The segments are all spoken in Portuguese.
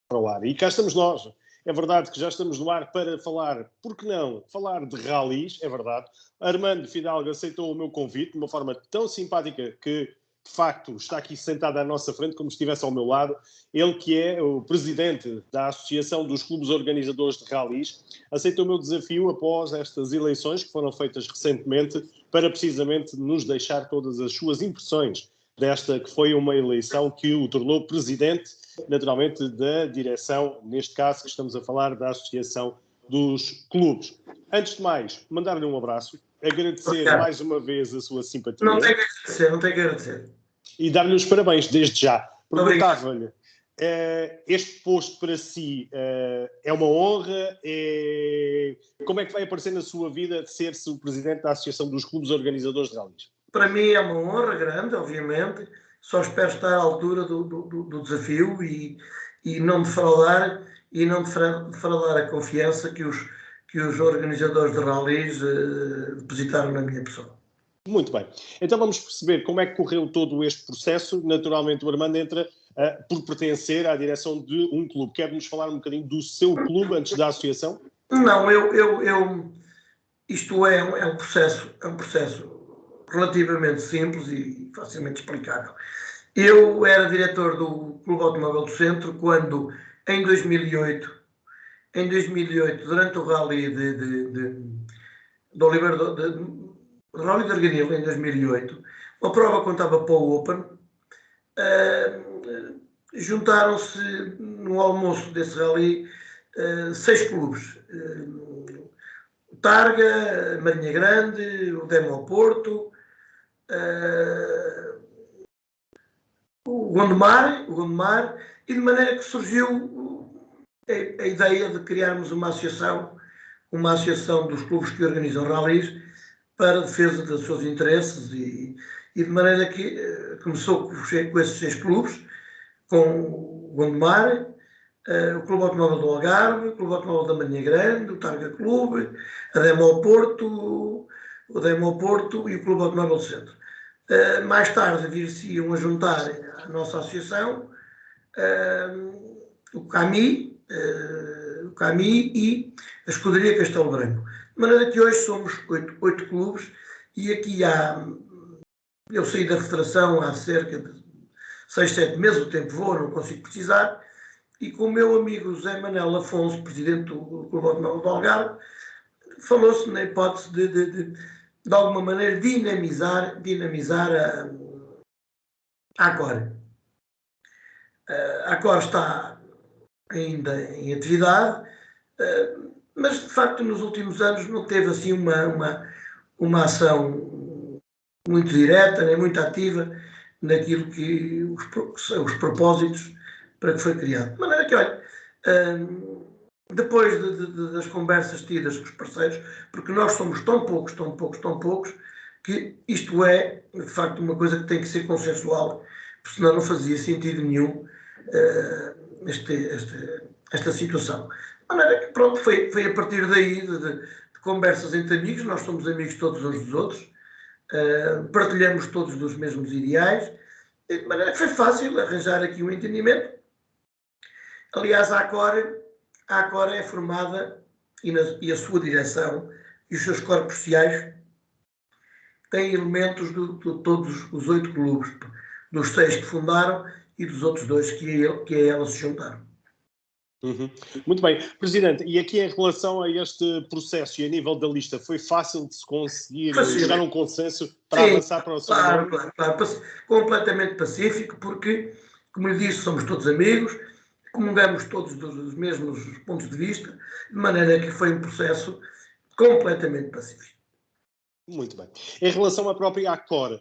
para o ar. E cá estamos nós. É verdade que já estamos no ar para falar, por que não, falar de ralis, é verdade. Armando Fidalgo aceitou o meu convite de uma forma tão simpática que, de facto, está aqui sentado à nossa frente, como se estivesse ao meu lado. Ele que é o presidente da Associação dos Clubes Organizadores de Ralis, aceitou o meu desafio após estas eleições que foram feitas recentemente para precisamente nos deixar todas as suas impressões desta que foi uma eleição que o tornou presidente, naturalmente, da direção, neste caso que estamos a falar da Associação dos Clubes. Antes de mais, mandar-lhe um abraço, agradecer mais uma vez a sua simpatia. Não tenho que agradecer, não tenho que agradecer. E dar-lhe os parabéns desde já. Perguntava-lhe, este posto para si é uma honra? Como é que vai aparecer na sua vida de ser-se o presidente da Associação dos Clubes Organizadores de Ralis? Para mim é uma honra grande, obviamente. Só espero estar à altura do desafio e não defraudar a confiança que os organizadores de ralis depositaram na minha pessoa. Muito bem. Então vamos perceber como é que correu todo este processo. Naturalmente o Armando entra por pertencer à direção de um clube. Quer-nos falar um bocadinho do seu clube antes da associação? Não, isto é um processo relativamente simples e facilmente explicável. Eu era diretor do Clube Automóvel do Centro quando, em 2008, durante o Rally de Oliveira Rally de Arganil, em 2008, uma prova contava para o Open, juntaram-se no almoço desse Rally 6 clubes. O Targa, Marinha Grande, o Demo Porto, o Gondomar, e de maneira que surgiu a ideia de criarmos uma associação dos clubes que organizam ralis para a defesa dos seus interesses e de maneira que começou com esses 6 clubes, com o Gondomar, o Clube Automóvel do Algarve, o Clube Automóvel da Marinha Grande, o Targa Clube, a Demo Porto, o Demo Porto e o Clube Automóvel do Centro. Mais tarde vir-se-iam a juntar à nossa associação o CAMI e a Escuderia Castelo Branco. De maneira que hoje somos 8 clubes e aqui eu saí da federação há cerca de 6, 7 meses, o tempo voa, não consigo precisar, e com o meu amigo José Manuel Afonso, presidente do Clube Automóvel do Algarve, falou-se na hipótese de alguma maneira dinamizar a Acor. A Acor está ainda em atividade, mas de facto nos últimos anos não teve assim uma ação muito direta, nem muito ativa naquilo que os propósitos para que foi criado. De maneira que, olha, depois das conversas tidas com os parceiros, porque nós somos tão poucos, que isto é, de facto, uma coisa que tem que ser consensual, porque senão não fazia sentido nenhum esta situação. De maneira que, pronto, foi a partir daí de conversas entre amigos, nós somos amigos todos uns dos outros, partilhamos todos dos mesmos ideais, de maneira que foi fácil arranjar aqui um entendimento. Aliás, a Acor é formada e a sua direção e os seus corpos sociais têm elementos de todos os 8 clubes, dos 6 que fundaram e dos outros 2 que a ela se juntaram. Uhum. Muito bem. Presidente, e aqui em relação a este processo e a nível da lista, foi fácil de se conseguir chegar a um consenso para avançar para o segundo? Claro. Completamente pacífico, porque, como lhe disse, somos todos amigos, comungamos todos dos mesmos pontos de vista, de maneira que foi um processo completamente pacífico. Muito bem. Em relação à própria Acor,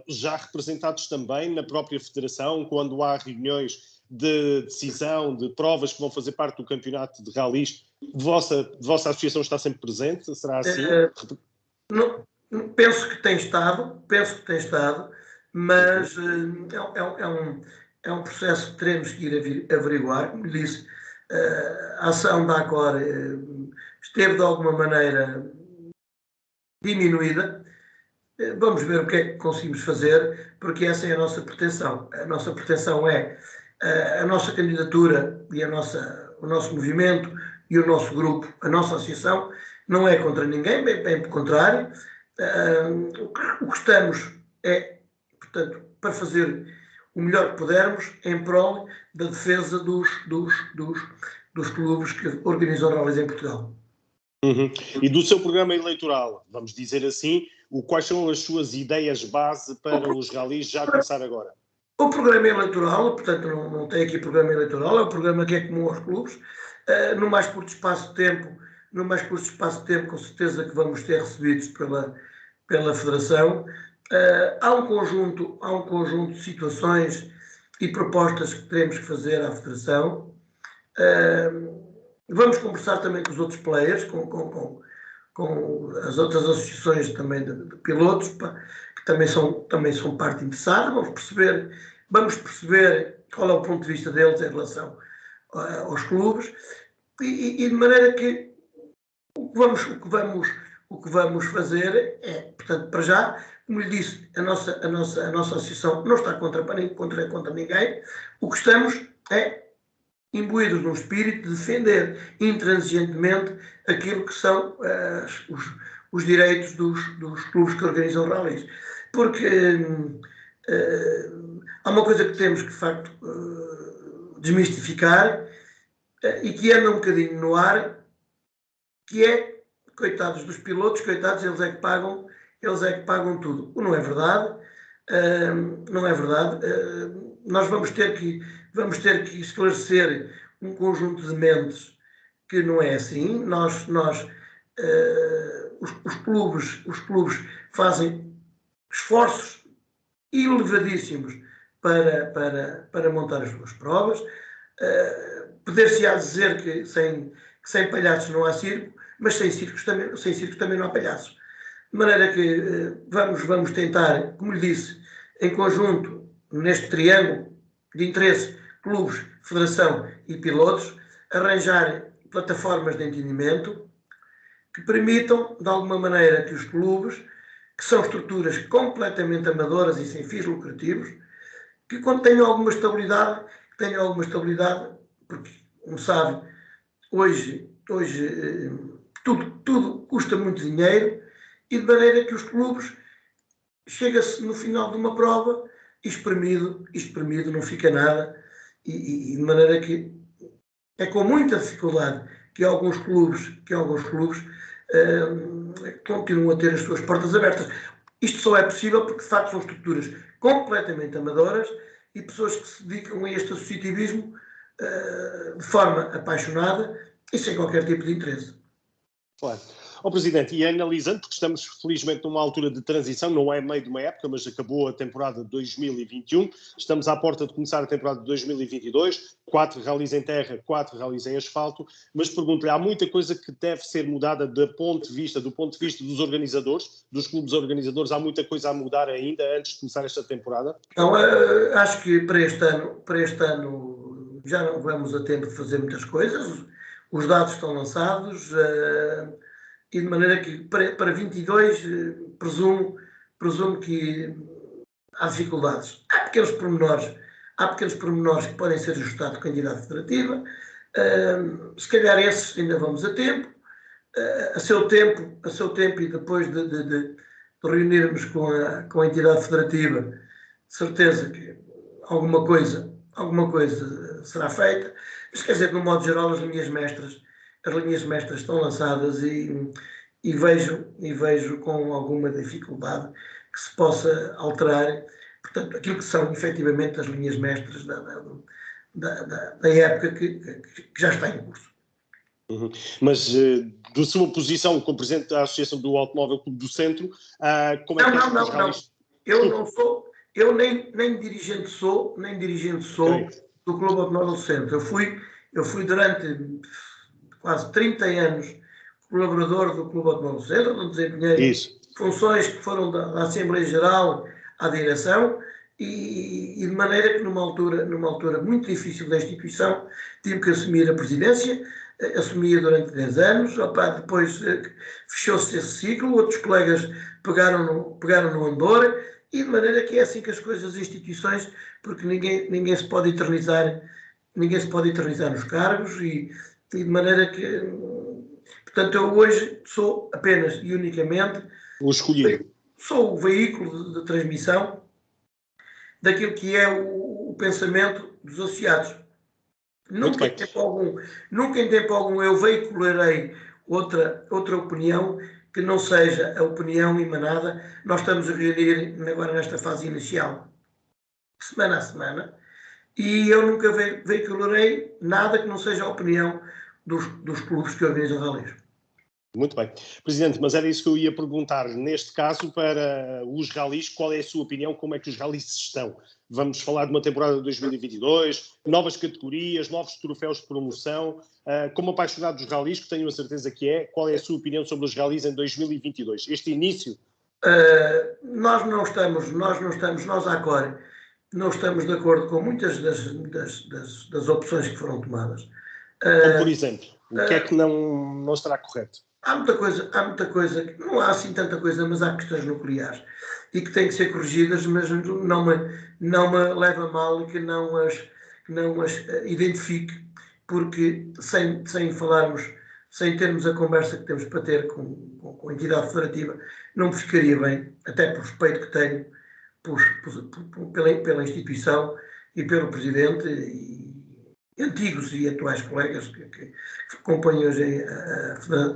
já representados também na própria federação, quando há reuniões de decisão, de provas que vão fazer parte do campeonato de ralis, vossa associação está sempre presente? Será assim? Penso que tem estado, mas é um processo que teremos que ir averiguar. Como disse, a ação da Acor esteve de alguma maneira diminuída. Vamos ver o que é que conseguimos fazer, porque essa é a nossa pretensão. A nossa pretensão é A nossa candidatura e o nosso movimento e o nosso grupo, a nossa associação, não é contra ninguém, bem pelo contrário. O que estamos é, portanto, para fazer o melhor que pudermos em prol da defesa dos clubes que organizam rallies em Portugal. E do seu programa eleitoral, vamos dizer assim, quais são as suas ideias base para os rallies já começar agora? O programa eleitoral, portanto, não tem aqui programa eleitoral, é um programa que é comum aos clubes. No mais curto espaço de tempo, com certeza que vamos ter recebidos pela Federação. Há um conjunto de situações e propostas que teremos que fazer à Federação. Vamos conversar também com os outros players, com as outras associações também de pilotos, que também são parte interessada. Vamos perceber qual é o ponto de vista deles em relação aos clubes e de maneira que o que vamos fazer é, portanto, para já, como lhe disse, a nossa associação não está contra ninguém. O que estamos é imbuídos num espírito de defender intransigentemente aquilo que são os direitos dos clubes que organizam rallies. Porque há uma coisa que temos que, de facto, desmistificar e que anda um bocadinho no ar, que é, coitados dos pilotos, coitados, eles é que pagam tudo. Não é verdade. Não é verdade. Nós vamos ter que esclarecer um conjunto de mentes que não é assim. Os clubes fazem esforços elevadíssimos para montar as suas provas. Poder-se-á dizer que sem palhaços não há circo, mas sem circos também não há palhaços. De maneira que vamos tentar, como lhe disse, em conjunto, neste triângulo de interesse, clubes, federação e pilotos, arranjar plataformas de entendimento que permitam, de alguma maneira, que os clubes, que são estruturas completamente amadoras e sem fins lucrativos, que tenham alguma estabilidade, porque, como sabe, hoje tudo custa muito dinheiro, e de maneira que os clubes, chega-se no final de uma prova, espremido, não fica nada, e de maneira que é com muita dificuldade que alguns clubes continuam a ter as suas portas abertas. Isto só é possível porque, de facto, são estruturas completamente amadoras e pessoas que se dedicam a este associativismo de forma apaixonada e sem qualquer tipo de interesse. Claro. Presidente, e analisando, porque estamos felizmente numa altura de transição, não é meio de uma época, mas acabou a temporada de 2021, estamos à porta de começar a temporada de 2022, 4 rallies em terra, 4 rallies em asfalto, mas pergunto-lhe, há muita coisa que deve ser mudada do ponto de vista dos organizadores, dos clubes organizadores, há muita coisa a mudar ainda antes de começar esta temporada? Então, acho que para este ano já não vamos a tempo de fazer muitas coisas, os dados estão lançados, e de maneira que para 22 presumo que há dificuldades. Há pequenos pormenores que podem ser ajustados com a entidade federativa. Se calhar esses ainda vamos a tempo. A seu tempo e depois de reunirmos com a entidade federativa, de certeza que alguma coisa será feita. Mas quer dizer, no modo geral, as linhas mestras estão lançadas e vejo com alguma dificuldade que se possa alterar, portanto, aquilo que são efetivamente as linhas mestras da época que já está em curso. Mas da sua posição como presidente da Associação do Automóvel Clube do Centro, como é que não. Eu não sou, eu nem dirigente sou okay, do Clube Automóvel do Centro. Eu fui durante quase 30 anos colaborador do Clube Automóvel do Centro, onde desempenhei funções que foram da Assembleia Geral à direção, e de maneira que numa altura muito difícil da instituição tive que assumir a presidência, assumia durante 10 anos, depois fechou-se esse ciclo, outros colegas pegaram no andor e de maneira que é assim que as coisas, as instituições, porque ninguém se pode eternizar nos cargos e de maneira que, portanto, eu hoje sou apenas e unicamente O escolhido. sou o veículo de transmissão daquilo que é o pensamento dos associados. Nunca em tempo algum eu veicularei outra opinião que não seja a opinião emanada. Nós estamos a reunir agora nesta fase inicial, semana a semana, e eu nunca veicularei nada que não seja a opinião dos clubes que organizam rallies. Muito bem. Presidente, mas era isso que eu ia perguntar. Neste caso, para os rallies, qual é a sua opinião? Como é que os rallies estão? Vamos falar de uma temporada de 2022, novas categorias, novos troféus de promoção. Como apaixonado dos rallies, que tenho a certeza que é, qual é a sua opinião sobre os rallies em 2022? Este início? Nós à Core, não estamos de acordo com muitas das opções que foram tomadas. Como, por exemplo, o que é que não estará correto? Há muita coisa, não há assim tanta coisa, mas há questões nucleares e que têm que ser corrigidas, mas não me leva a mal que não as identifique, porque sem termos a conversa que temos para ter com a entidade federativa, não me ficaria bem, até por respeito que tenho pela instituição e pelo presidente e antigos e atuais colegas que compõem hoje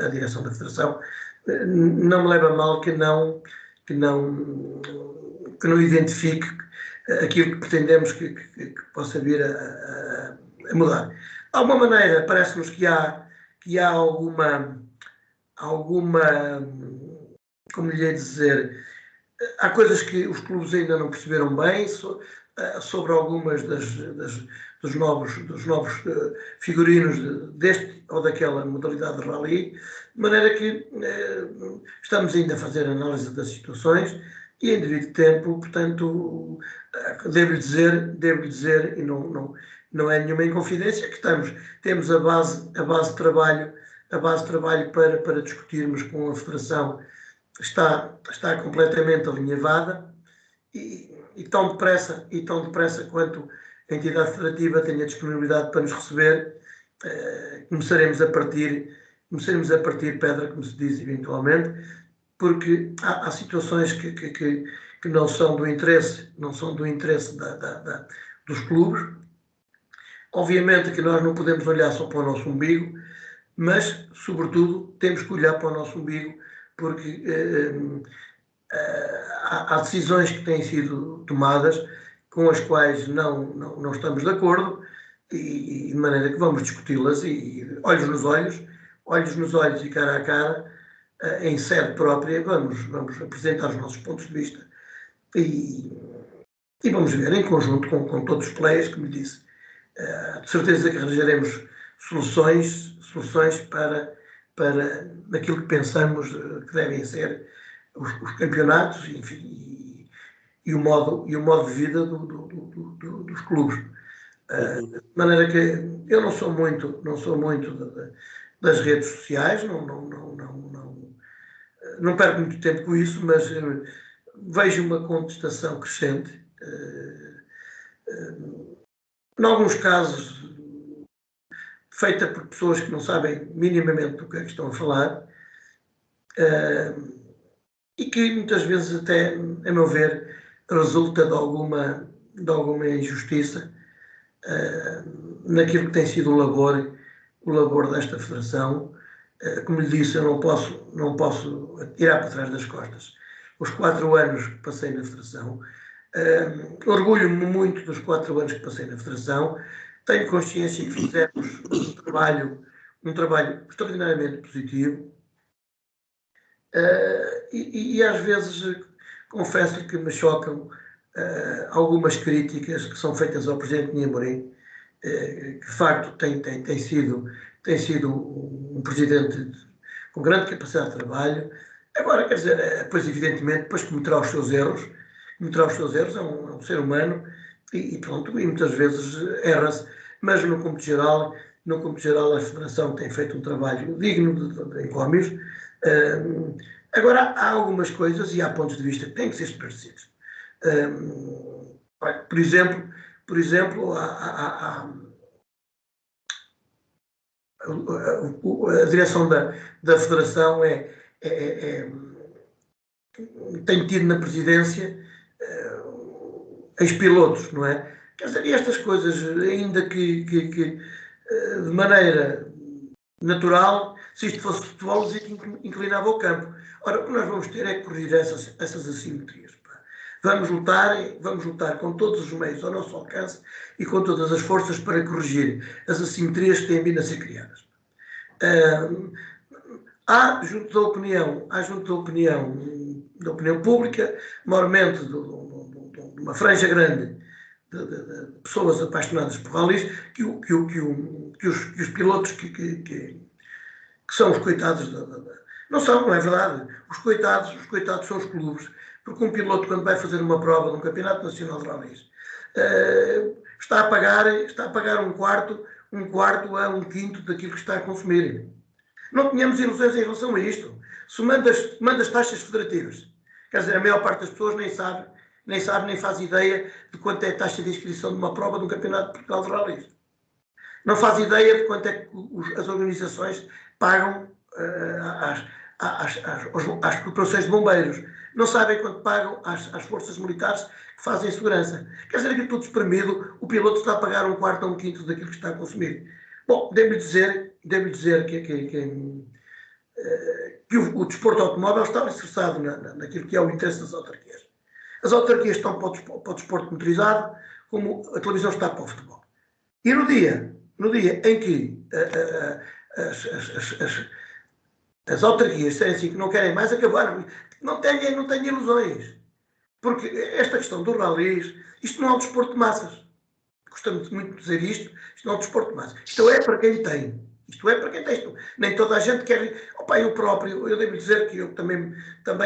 a direção da Federação. Não me leva a mal que não identifique aquilo que pretendemos que possa vir a mudar. De alguma maneira, parece-nos que há alguma, como lhe ia dizer, há coisas que os clubes ainda não perceberam bem sobre algumas dos novos figurinos deste ou daquela modalidade de rally, de maneira que estamos ainda a fazer análise das situações e em devido tempo, portanto, devo-lhe dizer, e não é nenhuma inconfidência, que temos a base de trabalho para discutirmos com a Federação, está completamente alinhavada e tão depressa quanto a entidade federativa tenha disponibilidade para nos receber, começaremos a partir pedra, como se diz eventualmente, porque há situações que não são do interesse dos clubes. Obviamente que nós não podemos olhar só para o nosso umbigo, mas, sobretudo, temos que olhar para o nosso umbigo, porque há decisões que têm sido tomadas com as quais não estamos de acordo e de maneira que vamos discuti-las e olhos nos olhos e cara a cara, em sede própria, vamos apresentar os nossos pontos de vista e vamos ver em conjunto com todos os players, como disse, de certeza que arranjaremos soluções para aquilo que pensamos que devem ser os campeonatos, enfim, e o modo de vida dos clubes. De maneira que eu não sou muito das redes sociais, não perco muito tempo com isso, mas vejo uma contestação crescente. Em alguns casos, feita por pessoas que não sabem minimamente do que é que estão a falar, e que muitas vezes até, a meu ver, resulta de alguma injustiça naquilo que tem sido o labor desta Federação. Como lhe disse, eu não posso tirar para trás das costas os 4 anos que passei na Federação. Orgulho-me muito dos 4 anos que passei na Federação. Tenho consciência que fizemos um trabalho extraordinariamente positivo. E às vezes confesso-lhe que me chocam algumas críticas que são feitas ao Presidente Ninho Amorim, que de facto tem sido um Presidente com grande capacidade de trabalho. Agora, quer dizer, pois evidentemente, depois cometerá os seus erros, é um ser humano e pronto, e muitas vezes erra-se, mas no cômputo geral a Federação tem feito um trabalho digno de encómios. Agora, há algumas coisas e há pontos de vista que têm que ser esclarecidos. Por exemplo, a direção da Federação tem tido na presidência ex-pilotos, não é? Quer dizer, e estas coisas, ainda que de maneira natural, se isto fosse futebol, dizia que inclinava o campo. Ora, o que nós vamos ter é que corrigir essas assimetrias. Vamos lutar com todos os meios ao nosso alcance e com todas as forças para corrigir as assimetrias que têm vindo a ser criadas. Há, junto da opinião pública, maiormente de uma franja grande de pessoas apaixonadas por ralis, que os pilotos que são os coitados não é verdade. Os coitados são os clubes, porque um piloto, quando vai fazer uma prova de um campeonato nacional de ralis, está a pagar um quarto a um quinto daquilo que está a consumir. Não tínhamos ilusões em relação a isto. Se manda as taxas federativas, quer dizer, a maior parte das pessoas nem faz ideia de quanto é a taxa de inscrição de uma prova de um campeonato de Portugal de ralis. Não faz ideia de quanto é que as organizações pagam às corporações de bombeiros. Não sabem quanto pagam às forças militares que fazem segurança. Quer dizer, aqui tudo espremido, o piloto está a pagar um quarto a um quinto daquilo que está a consumir. Bom, devo-lhe dizer que o desporto automóvel está alicerçado naquilo que é o interesse das autarquias. As autarquias estão para o desporto motorizado, como a televisão está para o futebol. E no dia em que as autarquias disserem assim que não querem mais, acabaram. Não tenham ilusões. Porque esta questão do ralis, isto não é um desporto de massas. Gostamos muito de dizer isto não é um desporto de massas. Isto é para quem tem. Nem toda a gente quer. Opa, eu devo dizer que eu também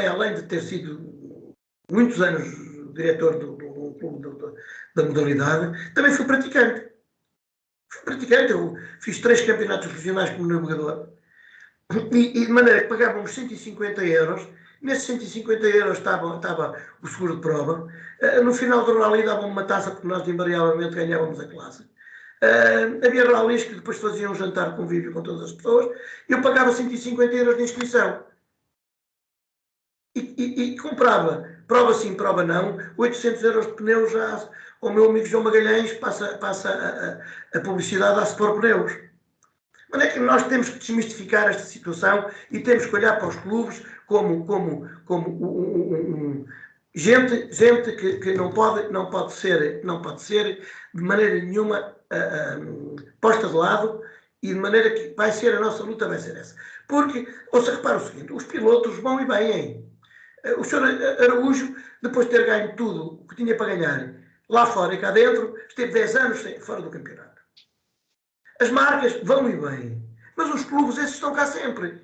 além de ter sido muitos anos diretor do clube da modalidade, também fui praticante. Eu fiz 3 campeonatos regionais como navegador. E de maneira que pagávamos 150 euros. Nesses 150 euros estava o seguro de prova. No final do rally davam uma taça, porque nós invariavelmente ganhávamos a classe. Havia rallies que depois faziam um jantar de convívio com todas as pessoas. Eu pagava 150 euros de inscrição. E comprava, prova sim, prova não, 800 euros de pneus já ao meu amigo João Magalhães, passa a publicidade à Sport Pneus. Mas é que nós temos que desmistificar esta situação e temos que olhar para os clubes como gente que não pode ser de maneira nenhuma posta de lado, e de maneira que a nossa luta vai ser essa. Porque, repara o seguinte, os pilotos vão e vêm. O Sr. Araújo, depois de ter ganho tudo o que tinha para ganhar lá fora e cá dentro, esteve 10 anos fora do campeonato. As marcas vão e vêm, mas os clubes, esses estão cá sempre.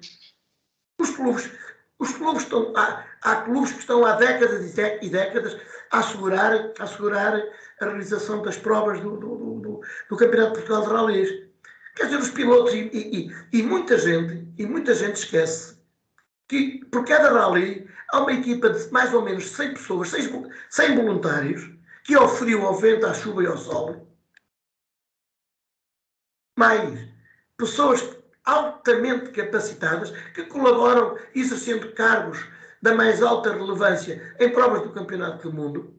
Os clubes estão... Há clubes que estão há décadas e décadas a assegurar a realização das provas do Campeonato de Portugal de Ralis. Quer dizer, os pilotos e muita gente esquece que por cada rally há uma equipa de mais ou menos 100 pessoas, 100 voluntários, que ao frio, ao vento, à chuva e ao sol, mais pessoas altamente capacitadas que colaboram exercendo cargos da mais alta relevância em provas do Campeonato do Mundo.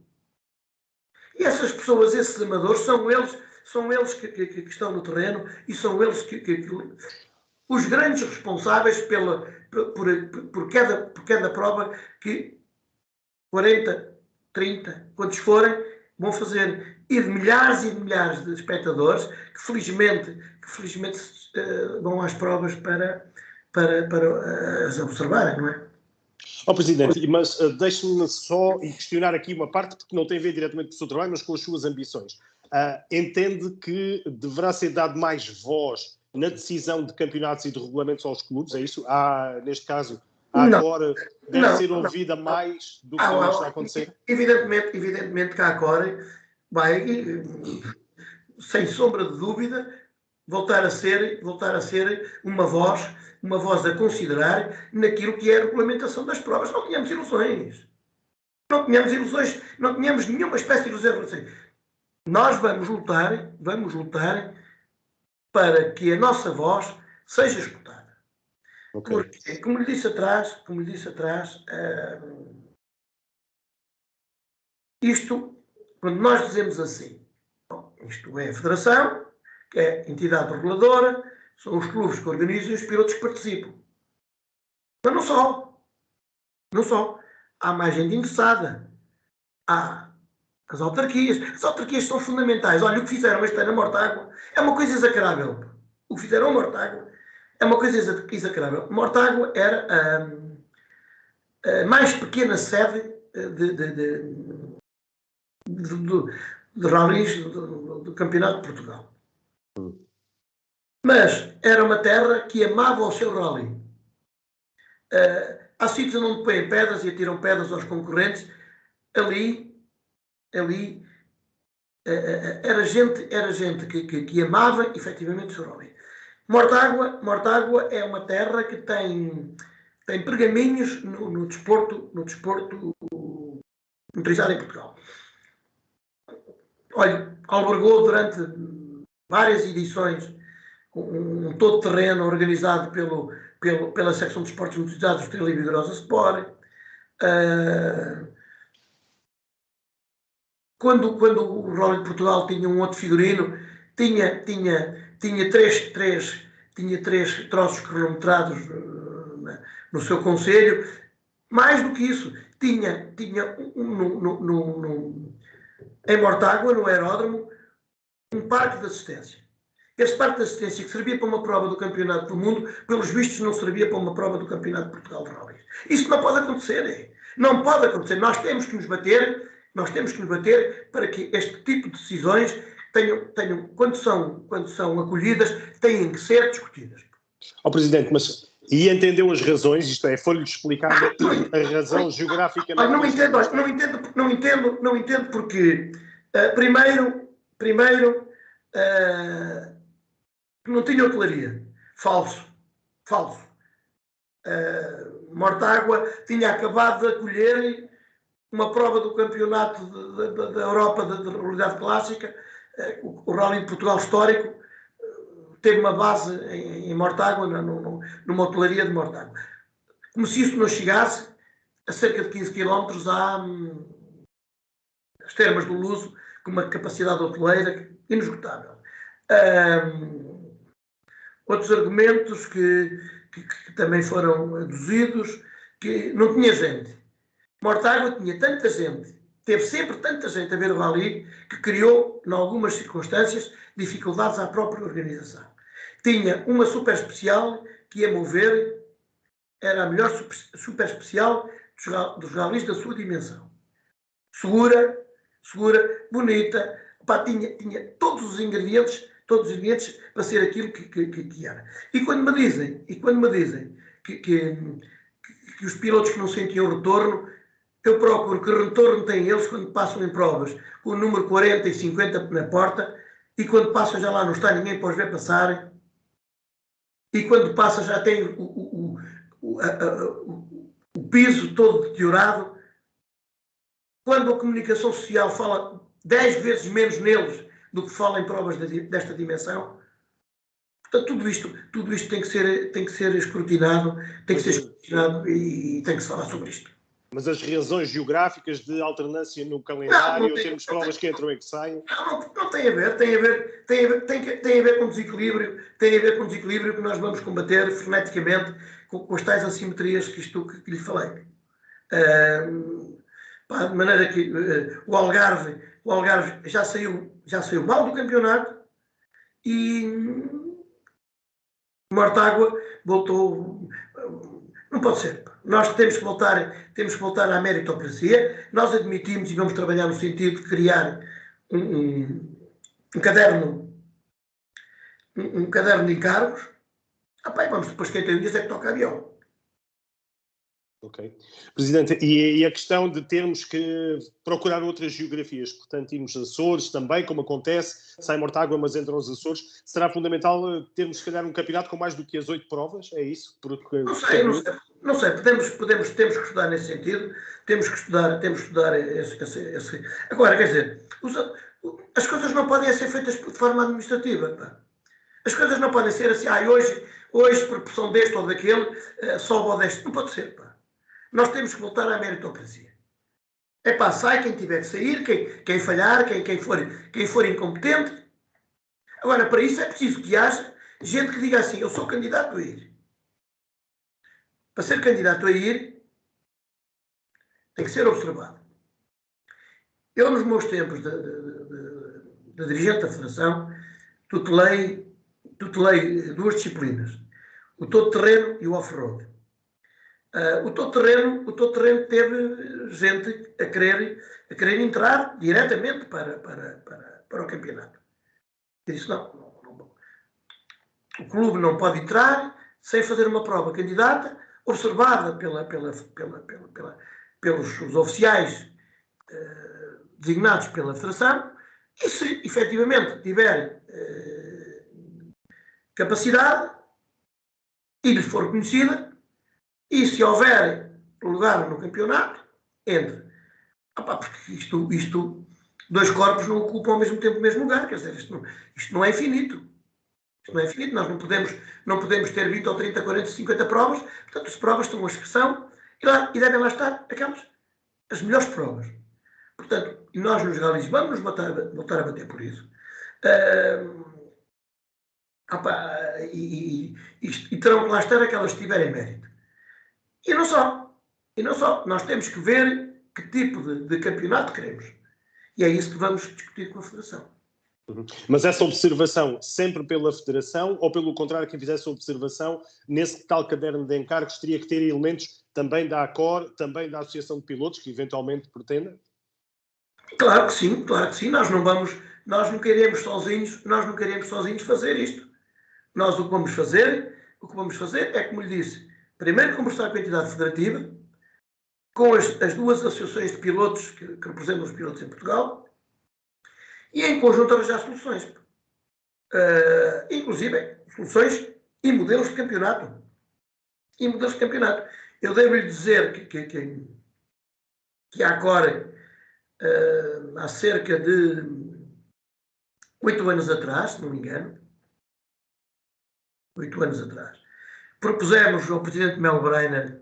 E essas pessoas, esses amadores, são eles que estão no terreno e são eles os grandes responsáveis por cada prova que 40, 30, quantos forem, vão fazer. E de milhares de espectadores que felizmente vão às provas para as observarem, não é? Presidente, mas deixe-me só questionar aqui uma parte, porque não tem a ver diretamente com o seu trabalho, mas com as suas ambições. Entende que deverá ser dado mais voz na decisão de campeonatos e de regulamentos aos clubes? É isso? Neste caso, agora deve ser ouvida mais do que está a acontecer? Evidentemente que a Acore vai, sem sombra de dúvida, voltar a ser uma voz a considerar naquilo que é a regulamentação das provas. Não tínhamos ilusões. Não tínhamos ilusões, não tínhamos nenhuma espécie de ilusões. Nós vamos lutar para que a nossa voz seja escutada. Okay. Porque, como lhe disse atrás, isto, quando nós dizemos assim, bom, isto é a Federação, que é a entidade reguladora, são os clubes que organizam e os pilotos que participam. Mas não só. Há mais gente interessada. Há as autarquias. As autarquias são fundamentais. Olha, o que fizeram este ano a Mortágua é uma coisa execrável. O que fizeram a Mortágua é uma coisa execrável. Mortágua era a mais pequena sede de rallies do Campeonato de Portugal. Mas era uma terra que amava o seu rally. Há sítios onde põem pedras e atiram pedras aos concorrentes. Ali era gente que amava efetivamente o seu rally. Mortágua é uma terra que tem pergaminhos no desporto motorizado em Portugal. Olha, albergou durante várias edições um todo-terreno organizado pela secção de esportes motorizados do Estrela e Vigorosa Sport. Quando o Rally de Portugal tinha um outro figurino, tinha três troços cronometrados no seu concelho. Mais do que isso, tinha em Mortágua, no aeródromo, um parque de assistência. Esse parque de assistência que servia para uma prova do Campeonato do Mundo, pelos vistos não servia para uma prova do Campeonato de Portugal de Rallys. Isso não pode acontecer. Não pode acontecer. Nós temos que nos bater para que este tipo de decisões tenham quando são acolhidas, têm que ser discutidas. Presidente, mas e entendeu as razões, isto é, foi-lhe explicada a razão geográfica? Não entendo porque, primeiro, não tinha hotelaria. Falso. Mortágua tinha acabado de acolher uma prova do campeonato da Europa de realidade clássica, o Rally de Portugal histórico, teve uma base em Mortágua, numa hotelaria de Mortágua. Como se isso não chegasse, a cerca de 15 km há as Termas do Luso, com uma capacidade hoteleira inesgotável. Outros argumentos que também foram aduzidos, que não tinha gente. Mortágua tinha tanta gente, teve sempre tanta gente a ver o rally, que criou, em algumas circunstâncias, dificuldades à própria organização. Tinha uma super especial que, a meu ver, era a melhor super especial dos rallies da sua dimensão. Segura, bonita, tinha todos os ingredientes para ser aquilo que era. E quando me dizem que os pilotos que não sentiam retorno, eu procuro que retorno têm eles quando passam em provas com o número 40 e 50 na porta, e quando passam já lá não está ninguém para os ver passarem, e quando passa já tem o piso todo deteriorado. Quando a comunicação social fala 10 vezes menos neles do que fala em provas desta dimensão. Portanto, tudo isto tem que ser escrutinado, e tem que se falar sobre isto. Mas as razões geográficas de alternância no calendário, termos provas que entram e que saem? Não tem a ver. Tem a ver com desequilíbrio. Tem a ver com desequilíbrio que nós vamos combater freneticamente com as tais assimetrias que lhe falei. De maneira que o Algarve já saiu mal do campeonato e Mortágua voltou. Não pode ser. Nós temos que voltar à meritocracia. Nós admitimos e vamos trabalhar no sentido de criar um caderno de encargos. E vamos depois, quem tem o dinheiro é que toca a viola. Ok. Presidente, e a questão de termos que procurar outras geografias, portanto, irmos Açores também, como acontece, sai Mortágua, mas entram os Açores, será fundamental termos, se calhar, um campeonato com mais do que as 8 provas? É isso? Não sei. não sei, temos que estudar nesse sentido, temos que estudar esse. Agora, quer dizer, as coisas não podem ser feitas de forma administrativa. Pá. As coisas não podem ser assim, hoje por pressão deste ou daquele, sobe ou deste. Não pode ser. Pá. Nós temos que voltar à meritocracia. É pá, sai quem tiver que sair, quem falhar, quem for incompetente. Agora, para isso é preciso que haja gente que diga assim, eu sou candidato a ir. Para ser candidato a ir, tem que ser observado. Eu, nos meus tempos de dirigente da Federação, tutelei duas disciplinas. O todo-terreno e o off-road. O todo-terreno teve gente a querer entrar diretamente para o campeonato. Eu disse, não. O clube não pode entrar sem fazer uma prova candidata, observada pelos oficiais designados pela Federação, e se efetivamente tiver capacidade e lhe for conhecida, e se houver lugar no campeonato, entre. Porque isto, dois corpos não ocupam ao mesmo tempo o mesmo lugar, quer dizer, isto não é infinito. Isto não é infinito, nós não podemos ter 20 ou 30, 40, 50 provas, portanto as provas estão uma expressão e devem lá estar as melhores provas. Portanto, nós nos galis vamos voltar a bater por isso. E terão que lá estar aquelas que tiverem mérito. E não só. Nós temos que ver que tipo de campeonato queremos. E é isso que vamos discutir com a Federação. Mas essa observação sempre pela Federação ou, pelo contrário, quem fizesse a observação nesse tal caderno de encargos teria que ter elementos também da ACOR, também da Associação de Pilotos, que eventualmente pretenda? Claro que sim. Nós não queremos sozinhos fazer isto. Nós o que vamos fazer é, como lhe disse, primeiro conversar com a entidade federativa, com as duas associações de pilotos que representam os pilotos em Portugal, e em conjunto arranjar soluções. Inclusive, soluções e modelos de campeonato. Eu devo-lhe dizer que a ACOR, há cerca de 8 anos atrás, se não me engano, 8 anos atrás, propusemos ao Presidente Mel Breiner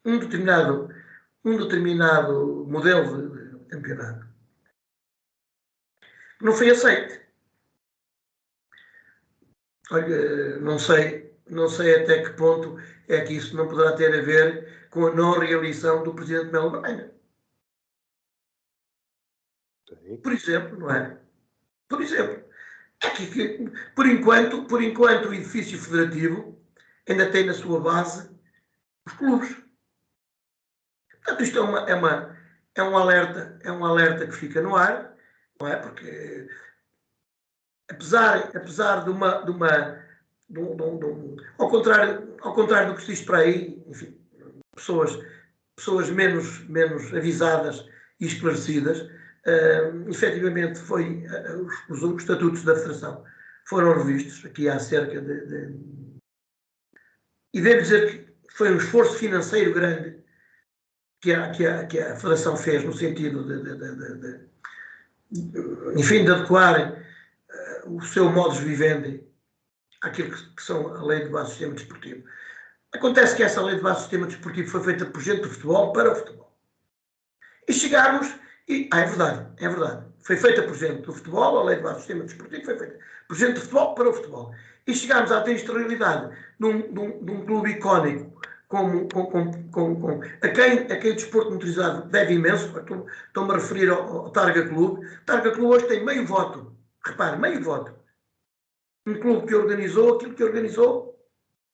um determinado modelo de campeonato. Não foi aceito. Olha, não sei até que ponto é que isso não poderá ter a ver com a não reeleição do Presidente Mel Breiner. Por exemplo, não é? Por exemplo, por enquanto o edifício federativo ainda tem na sua base os clubes. Portanto, isto é um alerta que fica no ar, não é? Porque apesar de ao contrário do que se diz para aí, enfim, pessoas menos avisadas e esclarecidas, efetivamente os estatutos da Federação foram revistos aqui há cerca e devo dizer que foi um esforço financeiro grande que a Federação fez no sentido de adequar o seu modus vivendi àquilo que são a Lei de Base do Sistema Desportivo. Acontece que essa Lei de Base do Sistema Desportivo foi feita por gente do futebol para o futebol. E chegarmos... é verdade. Foi feita por gente do futebol, a Lei de Base do Sistema Desportivo foi feita por gente do futebol para o futebol. E chegámos à triste realidade de um clube icónico a quem o desporto motorizado deve imenso. Estou-me a referir ao Targa Clube. O Targa Clube hoje tem meio voto. Repare, meio voto. Um clube que organizou aquilo que organizou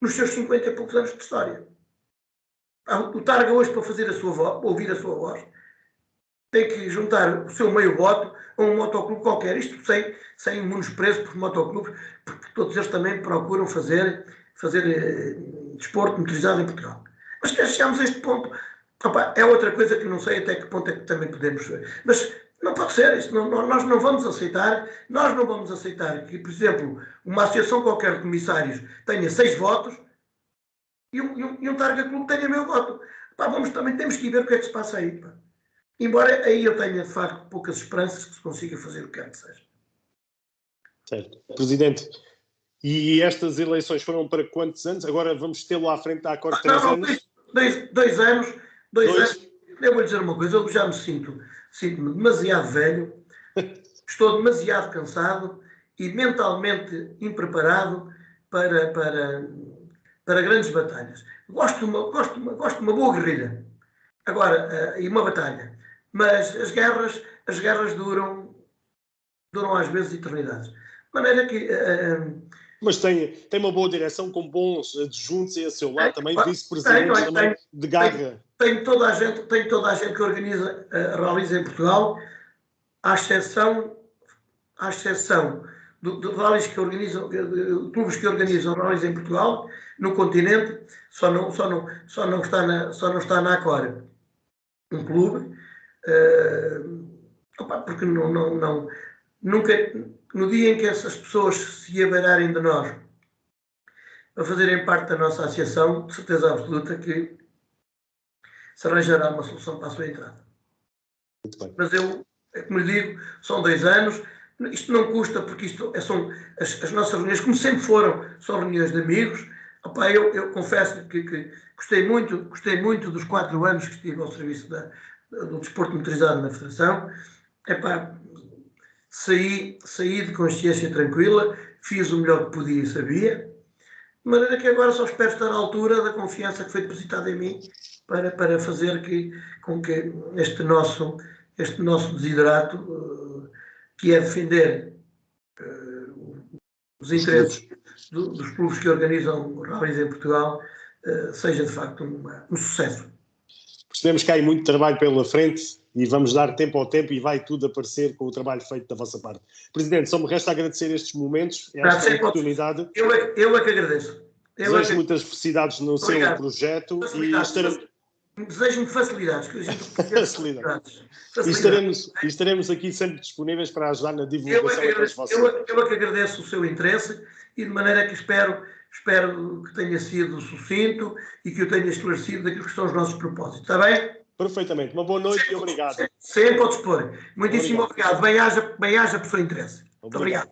nos seus 50 e poucos anos de história. O Targa hoje, para fazer ouvir a sua voz, tem que juntar o seu meio voto a um motoclube qualquer. Isto sem menosprezo por motoclubes, porque todos eles também procuram fazer desporto motorizado em Portugal. Mas que chegamos a este ponto, é outra coisa que não sei até que ponto é que também podemos... Mas não pode ser isso. Nós não vamos aceitar que, por exemplo, uma associação qualquer de comissários tenha 6 votos e um Targa Clube tenha meu voto. Pá, também temos que ir ver o que é que se passa aí. Pá. Embora aí eu tenha, de facto, poucas esperanças que se consiga fazer o que quer que seja. Certo. Presidente, e estas eleições foram para quantos anos? Agora vamos tê-lo à frente da Accord 3 anos? 2 anos. 2 anos. Eu vou dizer uma coisa, eu já me sinto-me demasiado velho, estou demasiado cansado e mentalmente impreparado para grandes batalhas. Gosto de uma boa guerrilha. Agora, e uma batalha. Mas as guerras duram às vezes eternidades. De maneira que... Mas tem uma boa direção, com bons adjuntos a seu lado, também vice-presidentes também de garra. Tem toda a gente que organiza rallies em Portugal, à exceção de rallies que organizam, clubes que organizam rallies em Portugal, no continente, só não está na Acor um clube, porque nunca, no dia em que essas pessoas se abeirarem de nós a fazerem parte da nossa associação, de certeza absoluta que se arranjará uma solução para a sua entrada. Muito bem. Mas como lhe digo, são 2 anos, isto não custa, porque são as nossas reuniões, como sempre foram, são reuniões de amigos. Eu confesso que gostei muito dos 4 anos que estive ao serviço do desporto motorizado na Federação. Saí de consciência tranquila, fiz o melhor que podia e sabia, de maneira que agora só espero estar à altura da confiança que foi depositada em mim para fazer com que este nosso desiderato, que é defender os interesses dos clubes que organizam rallies em Portugal, seja de facto um sucesso. Percebemos que há muito trabalho pela frente e vamos dar tempo ao tempo e vai tudo aparecer com o trabalho feito da vossa parte. Presidente, só me resta agradecer estes momentos, esta oportunidade. Eu é que agradeço. Desejo muitas felicidades no seu projeto e desejo-me facilidades. E estaremos aqui sempre disponíveis para ajudar na divulgação das vossas. Eu é que agradeço o seu interesse e de maneira que espero que tenha sido sucinto e que eu tenha esclarecido daquilo que são os nossos propósitos. Está bem? Perfeitamente. Uma boa noite e obrigado. Sempre ao dispor. Muitíssimo obrigado. Bem haja por seu interesse. Muito obrigado.